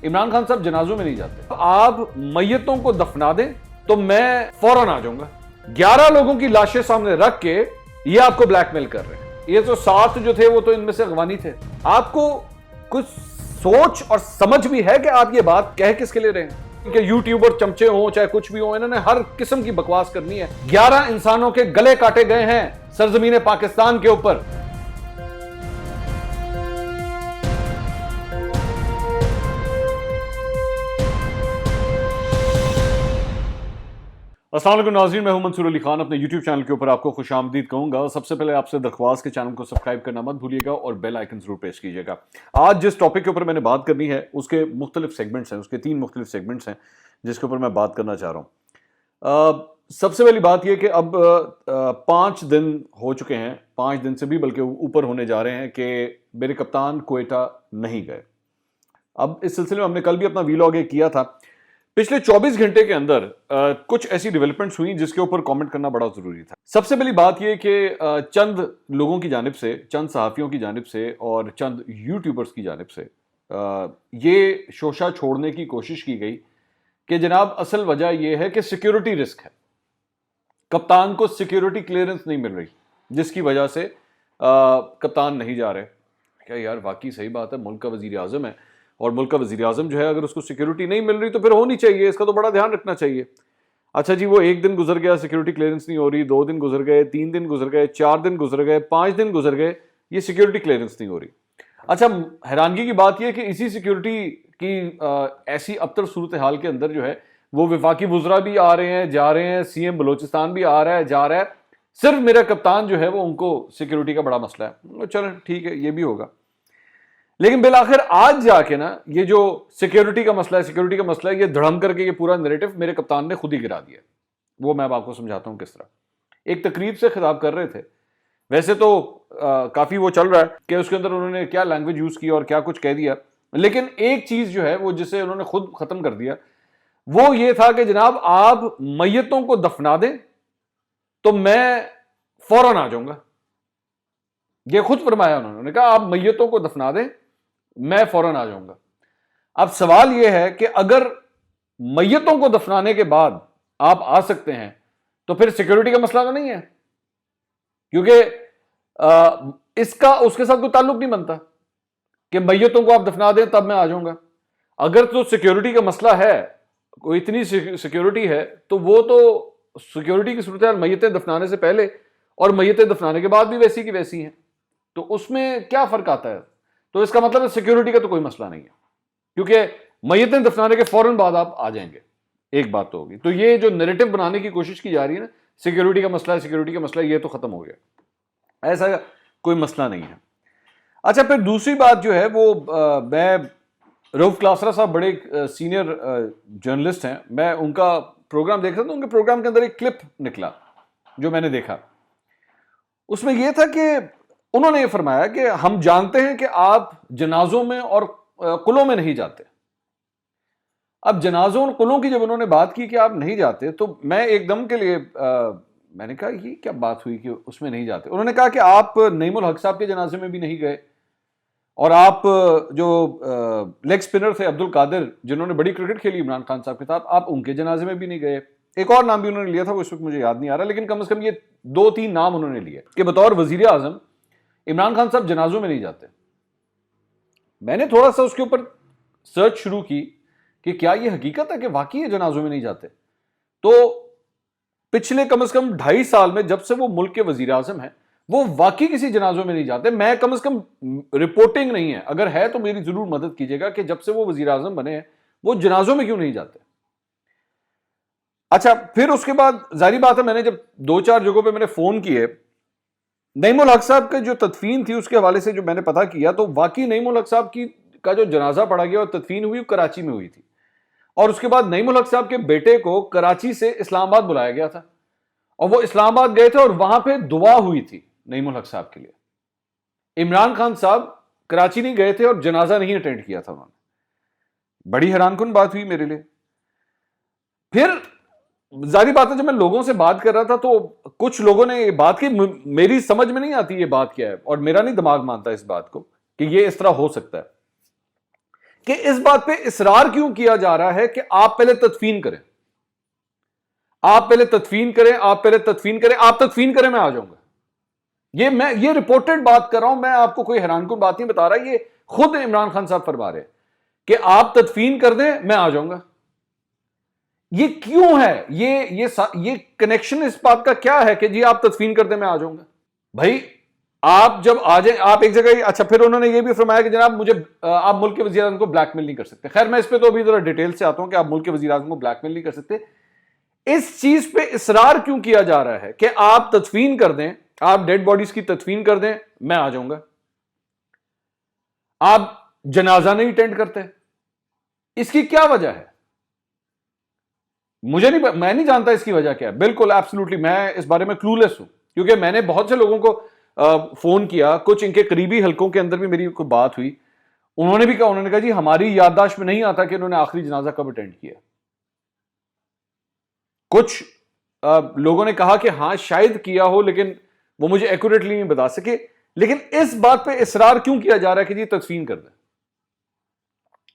عمران خان صاحب جنازوں میں نہیں جاتے. آپ میتوں کو دفنا دیں تو میں فوراً آ جاؤں گا. 11 لوگوں کی لاشیں سامنے رکھ کے یہ آپ کو بلیک میل کر رہے ہیں. یہ تو 7 جو تھے وہ تو ان میں سے اغوانی تھے. آپ کو کچھ سوچ اور سمجھ بھی ہے کہ آپ یہ بات کہہ کس کے لیے رہے ہیں؟ کہ یوٹیوبر چمچے ہوں چاہے کچھ بھی ہوں، انہوں نے ہر قسم کی بکواس کرنی ہے. 11 انسانوں کے گلے کاٹے گئے ہیں سرزمین پاکستان کے اوپر. السلام علیکم ناظرین، میں ہوں منصور علی خان. اپنے یوٹیوب چینل کے اوپر آپ کو خوش آمدید کہوں گا. سب سے پہلے آپ سے درخواست کے چینل کو سبسکرائب کرنا مت بھولیے گا اور بیل آئیکن ضرور پریس کیجیے گا. آج جس ٹاپک کے اوپر میں نے بات کرنی ہے اس کے مختلف سیگمنٹس ہیں، اس کے 3 مختلف سیگمنٹس ہیں جس کے اوپر میں بات کرنا چاہ رہا ہوں. سب سے پہلی بات یہ کہ اب 5 دن ہو چکے ہیں، 5 دن سے بھی بلکہ اوپر ہونے جا رہے ہیں کہ میرے کپتان کوئٹہ نہیں گئے. اب اس سلسلے میں ہم نے کل بھی اپنا ویلاگ کیا تھا. پچھلے 24 گھنٹے کے اندر کچھ ایسی ڈیولپمنٹس ہوئی جس کے اوپر کامنٹ کرنا بڑا ضروری تھا. سب سے پہلی بات یہ کہ چند لوگوں کی جانب سے، چند صحافیوں کی جانب سے اور چند یوٹیوبرز کی جانب سے یہ شوشہ چھوڑنے کی کوشش کی گئی کہ جناب اصل وجہ یہ ہے کہ سیکیورٹی رسک ہے، کپتان کو سیکیورٹی کلیئرنس نہیں مل رہی جس کی وجہ سے کپتان نہیں جا رہے. کیا یار واقعی صحیح بات ہے، ملک کا وزیر اعظم ہے اور ملک کا وزیر اعظم جو ہے اگر اس کو سیکیورٹی نہیں مل رہی تو پھر ہونی چاہیے، اس کا تو بڑا دھیان رکھنا چاہیے. اچھا جی، وہ 1 دن گزر گیا سیکیورٹی کلیئرنس نہیں ہو رہی، 2 دن گزر گئے، 3 دن گزر گئے، 4 دن گزر گئے، 5 دن گزر گئے، یہ سیکیورٹی کلیئرنس نہیں ہو رہی. اچھا حیرانگی کی بات یہ کہ اسی سیکیورٹی کی ایسی ابتر صورتحال کے اندر جو ہے وہ وفاقی وزراء بھی آ رہے ہیں جا رہے ہیں، سی ایم بلوچستان بھی آ رہا ہے جا رہا ہے، صرف میرا کپتان جو ہے وہ ان کو سیکیورٹی کا بڑا مسئلہ ہے. چلیں ٹھیک ہے، یہ بھی ہوگا. لیکن بالآخر آج جا کے نا یہ جو سیکیورٹی کا مسئلہ ہے یہ دھڑم کر کے یہ پورا نیریٹو میرے کپتان نے خود ہی گرا دیا. وہ میں آپ کو سمجھاتا ہوں کس طرح. ایک تقریب سے خطاب کر رہے تھے، ویسے تو کافی وہ چل رہا ہے کہ اس کے اندر انہوں نے کیا لینگویج یوز کی اور کیا کچھ کہہ دیا، لیکن ایک چیز جو ہے وہ جسے انہوں نے خود ختم کر دیا وہ یہ تھا کہ جناب آپ میتوں کو دفنا دیں تو میں فوراً آ جاؤں گا. یہ خود فرمایا انہوں نے کہا آپ میتوں کو دفنا دیں میں فوراً آ جاؤں گا. اب سوال یہ ہے کہ اگر میتوں کو دفنانے کے بعد آپ آ سکتے ہیں تو پھر سیکیورٹی کا مسئلہ تو نہیں ہے، کیونکہ اس کے ساتھ کوئی تعلق نہیں بنتا کہ میتوں کو آپ دفنا دیں تب میں آ جاؤں گا. اگر تو سیکیورٹی کا مسئلہ ہے، کوئی اتنی سیکیورٹی ہے تو وہ تو سیکیورٹی کی صورت ہے میتیں دفنانے سے پہلے اور میتیں دفنانے کے بعد بھی ویسی کی ویسی ہیں، تو اس میں کیا فرق آتا ہے؟ تو اس کا مطلب ہے سیکیورٹی کا تو کوئی مسئلہ نہیں ہے، کیونکہ میتیں دفنانے کے فوراً بعد آپ آ جائیں گے. ایک بات تو ہوگی. تو یہ جو نیریٹو بنانے کی کوشش کی جا رہی ہے نا، سیکیورٹی کا مسئلہ یہ تو ختم ہو گیا، ایسا کوئی مسئلہ نہیں ہے. اچھا پھر دوسری بات جو ہے وہ میں رؤف کلاسرا صاحب بڑے سینئر جرنلسٹ ہیں، میں ان کا پروگرام دیکھ رہا تھا. ان کے پروگرام کے اندر ایک کلپ نکلا جو میں نے دیکھا، اس میں یہ تھا کہ انہوں نے یہ فرمایا کہ ہم جانتے ہیں کہ آپ جنازوں میں اور قلعوں میں نہیں جاتے. اب جنازوں اور قلعوں کی جب انہوں نے بات کی کہ آپ نہیں جاتے تو میں ایک دم کے لیے میں نے کہا یہ کیا بات ہوئی کہ اس میں نہیں جاتے. انہوں نے کہا کہ آپ نعیم الحق صاحب کے جنازے میں بھی نہیں گئے اور آپ جو لیگ سپنر تھے عبد القادر جنہوں نے بڑی کرکٹ کھیلی عمران خان صاحب کے ساتھ، آپ ان کے جنازے میں بھی نہیں گئے. ایک اور نام بھی انہوں نے لیا تھا وہ اس وقت مجھے یاد نہیں آ رہا، لیکن کم از کم یہ 2-3 نام انہوں نے لیے کہ بطور وزیر اعظم عمران خان صاحب جنازوں میں نہیں جاتے. میں نے تھوڑا سا اس کے اوپر سرچ شروع کی کہ کیا یہ حقیقت ہے کہ واقعی یہ جنازوں میں نہیں جاتے. تو پچھلے کم از کم 2.5 سال میں جب سے وہ ملک کے وزیر اعظم ہیں وہ واقعی کسی جنازوں میں نہیں جاتے. میں کم از کم رپورٹنگ نہیں ہے، اگر ہے تو میری ضرور مدد کیجیے گا کہ جب سے وہ وزیر اعظم بنے ہیں وہ جنازوں میں کیوں نہیں جاتے. اچھا پھر اس کے بعد ظاہری بات ہے میں نے جب 2-4 جگہوں پہ میں نے فون کیے، نعیم الحق صاحب کا جو تدفین تھی اس کے حوالے سے جو میں نے پتا کیا تو واقعی نعیم الحق صاحب کا جو جنازہ پڑھا گیا اور تدفین ہوئی وہ کراچی میں ہوئی تھی، اور اس کے بعد نعیم الحق صاحب کے بیٹے کو کراچی سے اسلام آباد بلایا گیا تھا اور وہ اسلام آباد گئے تھے اور وہاں پہ دعا ہوئی تھی نعیم الحق صاحب کے لیے. عمران خان صاحب کراچی نہیں گئے تھے اور جنازہ نہیں اٹینڈ کیا تھا انہوں نے. بڑی حیران کن بات ہوئی میرے لیے. پھر ظاہری بات ہے جب میں لوگوں سے بات کر رہا تھا تو کچھ لوگوں نے یہ بات کی، میری سمجھ میں نہیں آتی یہ بات کیا ہے اور میرا نہیں دماغ مانتا اس بات کو کہ یہ اس طرح ہو سکتا ہے. کہ اس بات پہ اصرار کیوں کیا جا رہا ہے کہ آپ پہلے تدفین کریں، آپ پہلے تدفین کریں، آپ پہلے تدفین کریں، آپ تدفین کریں، میں آ جاؤں گا. یہ رپورٹڈ بات کر رہا ہوں، میں آپ کو کوئی حیران کن بات نہیں بتا رہا، یہ خود عمران خان صاحب فرما رہے کہ آپ تدفین کر دیں، میں آ جاؤں گا. یہ کیوں ہے؟ یہ کنیکشن اس بات کا کیا ہے کہ جی آپ تدفین کر دیں میں آ جاؤں گا؟ بھائی آپ جب آ جائیں، آپ ایک جگہ، اچھا پھر انہوں نے یہ بھی فرمایا کہ جناب مجھے آپ ملک کے وزیر اعظم کو بلیک میل نہیں کر سکتے. خیر میں اس پہ تو ابھی ذرا ڈیٹیل سے آتا ہوں کہ آپ ملک کے وزیر اعظم کو بلیک میل نہیں کر سکتے. اس چیز پہ اصرار کیوں کیا جا رہا ہے کہ آپ تدفین کر دیں، آپ ڈیڈ باڈیز کی تدفین کر دیں، میں آ جاؤں گا. آپ جنازہ نہیں اٹینڈ کرتے، اس کی کیا وجہ ہے؟ میں نہیں جانتا اس کی وجہ کیا ہے. بالکل ایبسولوٹلی میں اس بارے میں کلولیس ہوں، کیونکہ میں نے بہت سے لوگوں کو فون کیا، کچھ ان کے قریبی حلقوں کے اندر بھی میری کوئی بات ہوئی، انہوں نے کہا جی ہماری یادداشت میں نہیں آتا کہ انہوں نے آخری جنازہ کب اٹینڈ کیا. کچھ لوگوں نے کہا کہ ہاں شاید کیا ہو، لیکن وہ مجھے ایکوریٹلی نہیں بتا سکے. لیکن اس بات پہ اصرار کیوں کیا جا رہا ہے کہ جی تدفین کر دیں؟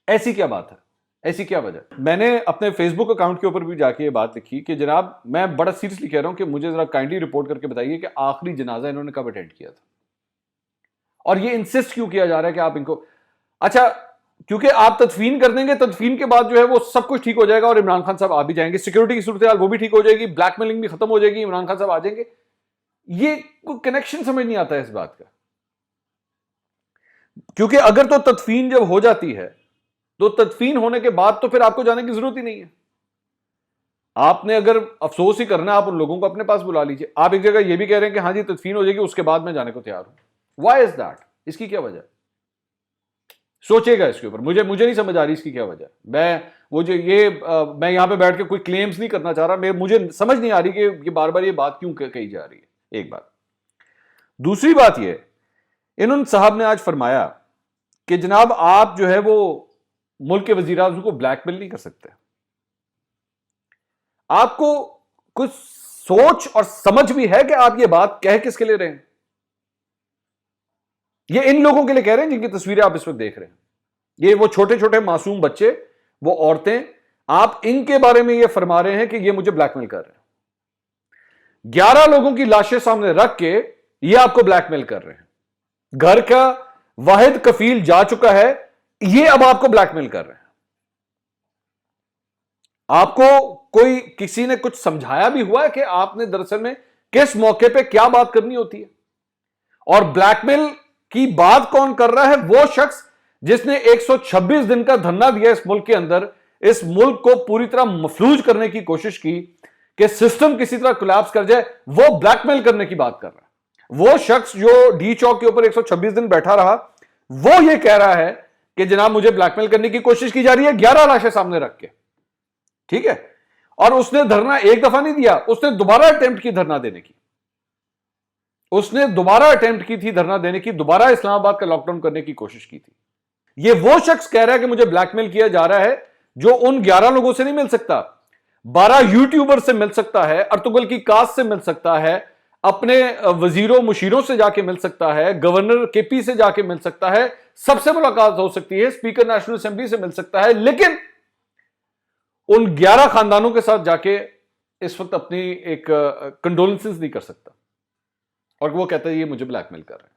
ایسی کیا بات ہے؟ ایسی کیا وجہ؟ میں نے اپنے فیس بک اکاؤنٹ کے اوپر بھی جا کے یہ بات لکھی کہ جناب میں بڑا سیریسلی کہہ رہا ہوں کہ مجھے ذرا کائنڈلی رپورٹ کر کے بتائیے کہ آخری جنازہ انہوں نے کب اٹینڈ کیا تھا، اور یہ انسسٹ کیوں کیا جا رہا ہے کہ آپ ان کو، اچھا کیونکہ آپ تدفین کر دیں گے، تدفین کے بعد جو ہے وہ سب کچھ ٹھیک ہو جائے گا اور عمران خان صاحب آ بھی جائیں گے، سیکورٹی کی صورتحال وہ بھی ٹھیک ہو جائے گی، بلیک میلنگ بھی ختم ہو جائے گی، عمران خان صاحب آ جائیں گے. یہ کوئی کنیکشن سمجھ نہیں آتا ہے اس بات کا. کیونکہ اگر تو تدفین جب ہو جاتی ہے تو تدفین ہونے کے بعد تو پھر آپ کو جانے کی ضرورت ہی نہیں ہے. آپ نے اگر افسوس ہی کرنا آپ ان لوگوں کو اپنے پاس بلا لیجیے. آپ ایک جگہ یہ بھی کہہ رہے ہیں کہ ہاں جی تدفین ہو جائے گی اس کے بعد میں جانے کو تیار ہوں. Y is that? اس کی کیا وجہ؟ سوچے گا اس کے اوپر. مجھے نہیں سمجھ آ رہی اس کی کیا وجہ. میں یہاں پہ بیٹھ کے کوئی کلیمز نہیں کرنا چاہ رہا، مجھے سمجھ نہیں آ رہی کہ یہ بار بار یہ بات کیوں کہی جا رہی ہے. ایک بات. دوسری بات یہ، انہوں صاحب نے آج فرمایا کہ جناب آپ جو ہے وہ ملک کے وزیر اعظم کو بلیک میل نہیں کر سکتے. آپ کو کچھ سوچ اور سمجھ بھی ہے کہ آپ یہ بات کہہ کس کے لیے رہے ہیں؟ یہ ان لوگوں کے لیے کہہ رہے ہیں جن کی تصویریں آپ اس وقت دیکھ رہے ہیں. یہ وہ چھوٹے چھوٹے معصوم بچے، وہ عورتیں، آپ ان کے بارے میں یہ فرما رہے ہیں کہ یہ مجھے بلیک میل کر رہے ہیں. 11 لوگوں کی لاشیں سامنے رکھ کے یہ آپ کو بلیک میل کر رہے ہیں. گھر کا واحد کفیل جا چکا ہے، یہ اب آپ کو بلیک میل کر رہے ہیں. آپ کو کوئی کسی نے کچھ سمجھایا بھی ہوا ہے کہ آپ نے دراصل میں کس موقع پہ کیا بات کرنی ہوتی ہے؟ اور بلیک میل کی بات کون کر رہا ہے؟ وہ شخص جس نے 126 دن کا دھرنا دیا اس ملک کے اندر، اس ملک کو پوری طرح مفلوج کرنے کی کوشش کی کہ سسٹم کسی طرح کولیپس کر جائے، وہ بلیک میل کرنے کی بات کر رہا ہے. وہ شخص جو ڈی چوک کے اوپر 126 دن بیٹھا رہا، وہ یہ کہہ رہا ہے کہ جناب مجھے بلیک میل کرنے کی کوشش کی جا رہی ہے 11 لاشیں سامنے رکھ کے. ٹھیک ہے؟ اور اس نے دھرنا ایک دفعہ نہیں دیا، اس نے دوبارہ اٹیمپٹ کی دھرنا دینے کی. اس نے دوبارہ اٹیمپٹ کی تھی دھرنا دینے کی، دوبارہ اسلام آباد کا لاک ڈاؤن کرنے کی کوشش کی تھی. یہ وہ شخص کہہ رہا ہے کہ مجھے بلیک میل کیا جا رہا ہے جو ان 11 لوگوں سے نہیں مل سکتا، 12 یوٹیوبر سے مل سکتا ہے، ارطغرل کی کاسٹ سے مل سکتا ہے، اپنے وزیروں مشیروں سے جا کے مل سکتا ہے، گورنر کے پی سے جا کے مل سکتا ہے، سب سے ملاقات ہو سکتی ہے، اسپیکر نیشنل اسمبلی سے مل سکتا ہے، لیکن ان 11 خاندانوں کے ساتھ جا کے اس وقت اپنی ایک کنڈولنسز نہیں کر سکتا. اور وہ کہتا ہے یہ مجھے بلیک میل کر رہے ہیں.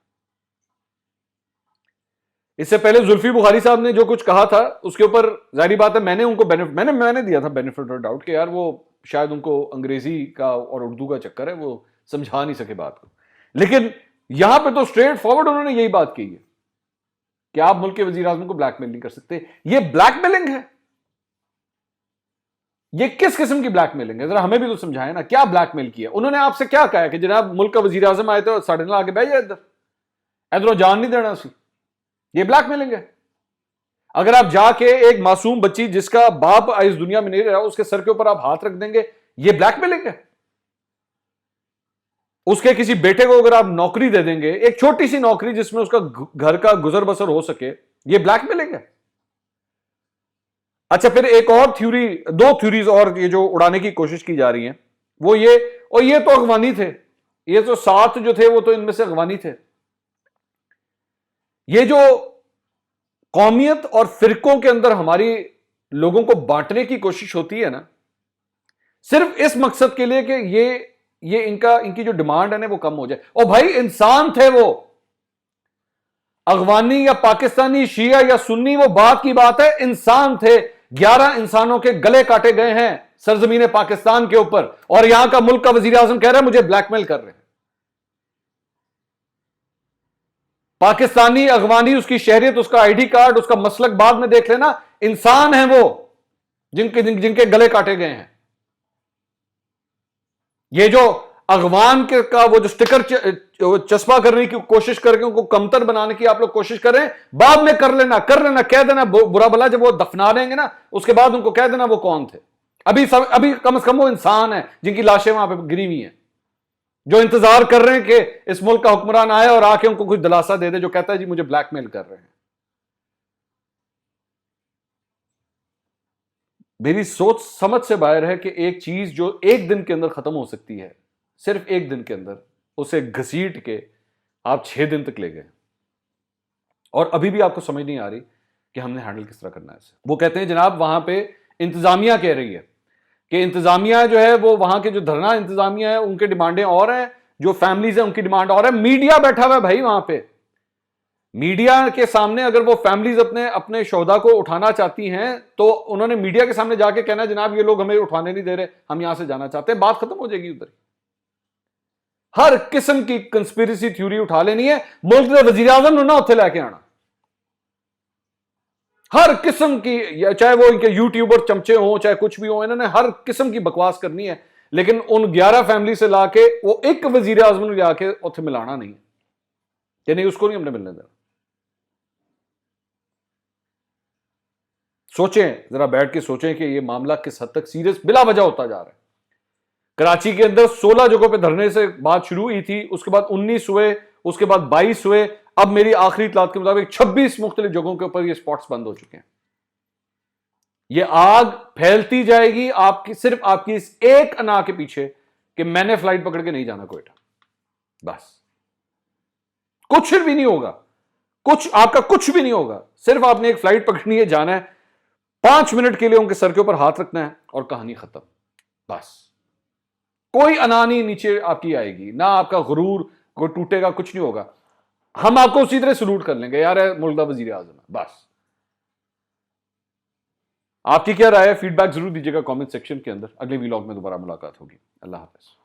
اس سے پہلے زلفی بخاری صاحب نے جو کچھ کہا تھا اس کے اوپر ظاہری بات ہے میں نے ان کو میں نے دیا تھا بینیفٹ آف ڈاؤٹ کہ یار وہ شاید ان کو انگریزی کا اور اردو کا چکر ہے، وہ سمجھا نہیں سکے بات کو. لیکن یہاں پہ تو اسٹریٹ فارورڈ انہوں نے یہی بات کی ہے کہ آپ ملک کے وزیر اعظم کو بلیک میل نہیں کر سکتے. یہ بلیک میلنگ ہے. یہ کس قسم کی بلیک میلنگ ہے؟ ذرا ہمیں بھی تو سمجھائیں نا، کیا بلیک میل کیا؟ انہوں نے آپ سے کیا کہا کہ جناب ملک کا وزیر اعظم آئے تو ساڑھے نہ آگے بیٹھ جائے، ادھر جان نہیں دینا سی. یہ بلیک میلنگ ہے. اگر آپ جا کے ایک معصوم بچی جس کا باپ اس دنیا میں نہیں رہا اس کے سر کے اوپر آپ ہاتھ رکھ دیں گے، یہ بلیک میلنگ ہے. اس کے کسی بیٹے کو اگر آپ نوکری دے دیں گے، ایک چھوٹی سی نوکری جس میں اس کا گھر کا گزر بسر ہو سکے، یہ بلیک میلنگ ہے. اچھا پھر ایک اور تھیوری، 2 تھیوریز اور یہ جو اڑانے کی کوشش کی جا رہی ہیں وہ یہ تو اغوانی تھے، یہ تو 7 جو تھے وہ تو ان میں سے اغوانی تھے. یہ جو قومیت اور فرقوں کے اندر ہماری لوگوں کو بانٹنے کی کوشش ہوتی ہے نا، صرف اس مقصد کے لیے کہ یہ ان کی جو ڈیمانڈ ہے نا وہ کم ہو جائے. اور بھائی انسان تھے وہ، افغانی یا پاکستانی، شیعہ یا سنی، وہ بات کی بات ہے، انسان تھے. 11 انسانوں کے گلے کاٹے گئے ہیں سرزمین پاکستان کے اوپر، اور یہاں کا ملک کا وزیر اعظم کہہ رہا ہے مجھے بلیک میل کر رہے ہیں. پاکستانی، افغانی، اس کی شہریت، اس کا آئی ڈی کارڈ، اس کا مسلک بعد میں دیکھ لینا، انسان ہیں وہ جن کے گلے کاٹے گئے ہیں. یہ جو اغوان کا وہ جو سٹکر چسپا کرنے کی کوشش کر کے ان کو کمتر بنانے کی آپ لوگ کوشش کر رہے ہیں، بعد میں کر لینا کہہ دینا برا بلا، جب وہ دفنا دیں گے نا اس کے بعد ان کو کہہ دینا وہ کون تھے. ابھی کم از کم وہ انسان ہیں جن کی لاشیں وہاں پہ گری ہوئی ہیں، جو انتظار کر رہے ہیں کہ اس ملک کا حکمران آئے اور آ کے ان کو کچھ دلاسا دے دے، جو کہتا ہے جی مجھے بلیک میل کر رہے ہیں. میری سوچ سمجھ سے باہر ہے کہ ایک چیز جو ایک دن کے اندر ختم ہو سکتی ہے، صرف ایک دن کے اندر، اسے گھسیٹ کے آپ 6 دن تک لے گئے، اور ابھی بھی آپ کو سمجھ نہیں آ رہی کہ ہم نے ہینڈل کس طرح کرنا ہے اسے. وہ کہتے ہیں جناب وہاں پہ انتظامیہ کہہ رہی ہے کہ انتظامیہ جو ہے وہ وہاں کے جو دھرنا انتظامیہ ہے ان کے ڈیمانڈیں اور ہیں، جو فیملیز ہیں ان کی ڈیمانڈ اور ہے. میڈیا بیٹھا ہوا ہے بھائی وہاں پہ، میڈیا کے سامنے اگر وہ فیملیز اپنے شہداء کو اٹھانا چاہتی ہیں تو انہوں نے میڈیا کے سامنے جا کے کہنا جناب یہ لوگ ہمیں اٹھانے نہیں دے رہے، ہم یہاں سے جانا چاہتے ہیں، بات ختم ہو جائے گی. ادھر ہر قسم کی کنسپیریسی تھیوری اٹھا لینی ہے، ملک کے وزیر اعظم نہ اتنے لے کے آنا، ہر قسم کی، چاہے وہ ان کے یوٹیوبر چمچے ہوں چاہے کچھ بھی ہوں، انہوں نے ہر قسم کی بکواس کرنی ہے، لیکن ان 11 فیملی سے لا کے وہ ایک وزیر اعظم لا کے اتنے ملانا نہیں ہے کہ نہیں، اس کو نہیں ہم نے ملنے دینا. سوچیں ذرا، بیٹھ کے سوچیں کہ یہ معاملہ کس حد تک سیریس بلا وجہ ہوتا جا رہا ہے. کراچی کے اندر 16 جگہوں پہ دھرنے سے بات شروع ہوئی تھی، اس کے بعد 19 ہوئے، اس کے بعد 22 ہوئے، اب میری آخری اطلاعات کے مطابق 26 مختلف جگہوں کے اوپر یہ سپاٹس بند ہو چکے ہیں. یہ آگ پھیلتی جائے گی صرف آپ کی اس ایک انا کے پیچھے کہ میں نے فلائٹ پکڑ کے نہیں جانا کوئٹہ، بس. کچھ بھی نہیں ہوگا، آپ کا کچھ بھی نہیں ہوگا، صرف آپ نے ایک فلائٹ پکڑنی ہے، جانا ہے، 5 منٹ کے لیے ان کے سر کے اوپر ہاتھ رکھنا ہے اور کہانی ختم. بس کوئی انا نہیں نیچے آپ کی آئے گی، نہ آپ کا غرور کوئی ٹوٹے گا، کچھ نہیں ہوگا. ہم آپ کو اسی طرح سلوٹ کر لیں گے، یار ملک کا وزیر اعظم ہے، بس. آپ کی کیا رائے ہے؟ فیڈ بیک ضرور دیجیے گا کامنٹ سیکشن کے اندر. اگلے ویلاگ میں دوبارہ ملاقات ہوگی. اللہ حافظ.